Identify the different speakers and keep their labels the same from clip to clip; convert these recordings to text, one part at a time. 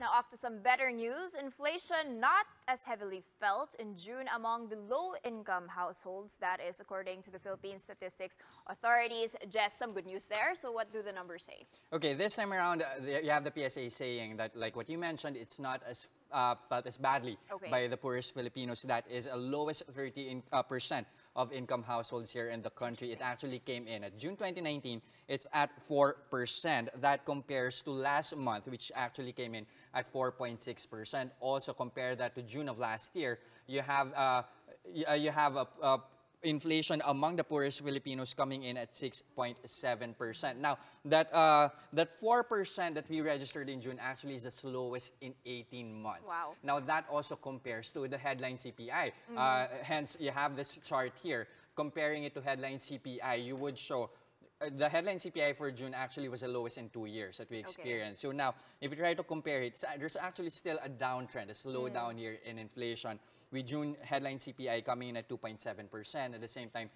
Speaker 1: Now, off to some better news. Inflation not as heavily felt in June among the low-income households. That is according to the Philippine Statistics Authorities. Jess, some good news there. So what do the numbers say?
Speaker 2: Okay, this time around, you have the PSA saying that, like what you mentioned, it's not as felt as badly by the poorest Filipinos. That is a lowest 30% of income households here in the country. It actually came in at June 2019. It's at 4%. That compares to last month, which actually came in at 4.6%. Also, compare that to June of last year. You have a inflation among the poorest Filipinos coming in at 6.7%. Now, that 4% that we registered in June actually is the slowest in 18 months.
Speaker 1: Wow.
Speaker 2: Now, that also compares to the headline CPI. Hence, you have this chart here. Comparing it to headline CPI, you would show the headline CPI for June actually was the lowest in 2 years that we experienced. So now, if you try to compare it, there's actually still a downtrend, a slowdown here in inflation, with June headline CPI coming in at 2.7%. At the same time,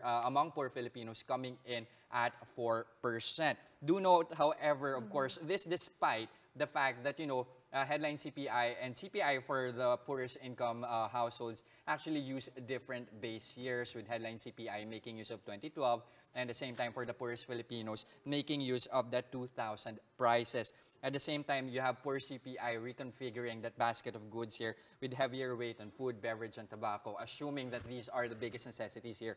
Speaker 2: among poor Filipinos coming in at 4%. Do note, however, of course, this despite the fact that, headline CPI and CPI for the poorest income households actually use different base years, with headline CPI making use of 2012 and at the same time for the poorest Filipinos making use of the 2000 prices. At the same time, you have poor CPI reconfiguring that basket of goods here with heavier weight on food, beverage, and tobacco, assuming that these are the biggest necessities here,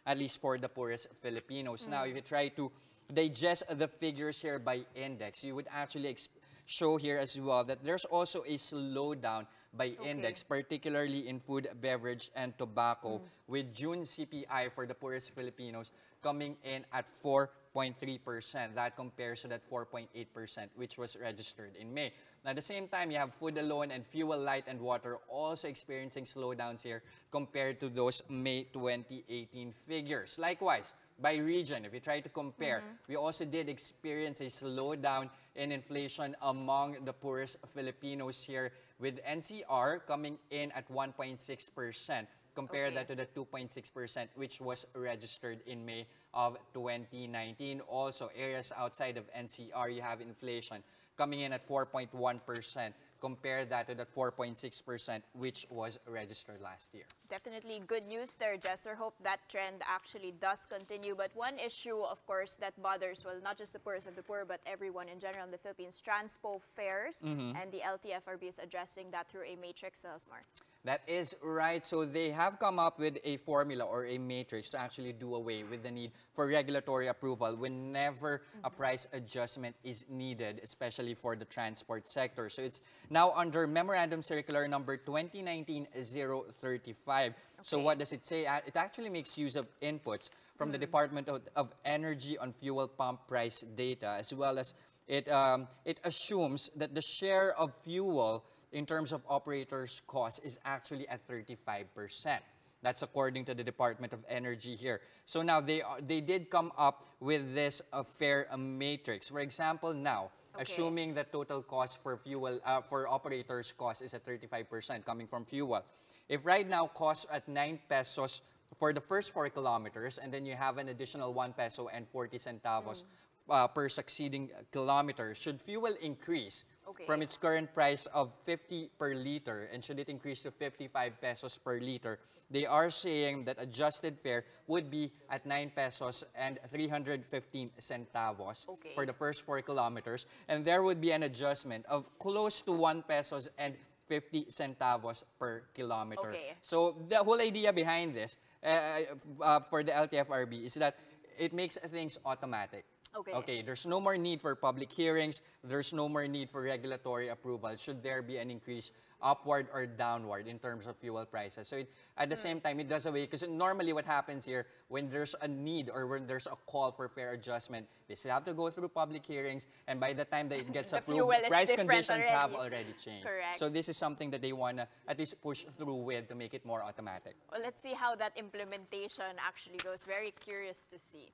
Speaker 2: at least for the poorest Filipinos. Now, if you try to digest the figures here by index, you would actually show here as well that there's also a slowdown by index, particularly in food, beverage, and tobacco, with June CPI for the poorest Filipinos coming in at 4.3%. That compares to that 4.8%, which was registered in May. Now, at the same time, you have food alone and fuel, light, and water also experiencing slowdowns here compared to those May 2018 figures. Likewise, by region, if you try to compare, we also did experience a slowdown in inflation among the poorest Filipinos here, with NCR coming in at 1.6%. Compare that to the 2.6% which was registered in May of 2019. Also, areas outside of NCR, you have inflation coming in at 4.1%. Compare that to the 4.6% which was registered last year.
Speaker 1: Definitely good news there, Jester. Hope that trend actually does continue. But one issue, of course, that bothers, well, not just the poorest of the poor, but everyone in general in the Philippines, transpo fares. And the LTFRB is addressing that through a matrix, Smart.
Speaker 2: That is right. So they have come up with a formula or a matrix to actually do away with the need for regulatory approval whenever a price adjustment is needed, especially for the transport sector. So it's now under Memorandum Circular number 2019-035. So what does it say? It actually makes use of inputs from the Department of Energy on fuel pump price data, as well as it assumes that the share of fuel in terms of operators' cost is actually at 35%. That's according to the Department of Energy here. So now they did come up with this fare matrix. For example, now, assuming the total cost for fuel, for operators' cost is at 35% coming from fuel. If right now costs at 9 pesos for the first 4 kilometers, and then you have an additional 1 peso and 40 centavos per succeeding kilometer, should fuel increase from its current price of 50 per liter, and should it increase to 55 pesos per liter, they are saying that adjusted fare would be at 9 pesos and 315 centavos for the first 4 kilometers, and there would be an adjustment of close to 1 pesos and 50 centavos per kilometer. So the whole idea behind this for the LTFRB is that it makes things automatic. There's no more need for public hearings. There's no more need for regulatory approval should there be an increase upward or downward in terms of fuel prices. So at the same time, it does away, because normally what happens here, when there's a need or when there's a call for fare adjustment, they still have to go through public hearings, and by the time that it gets approved, price conditions have already changed. So this is something that they want to at least push through with to make it more automatic.
Speaker 1: Well, let's see how that implementation actually goes. Very curious to see.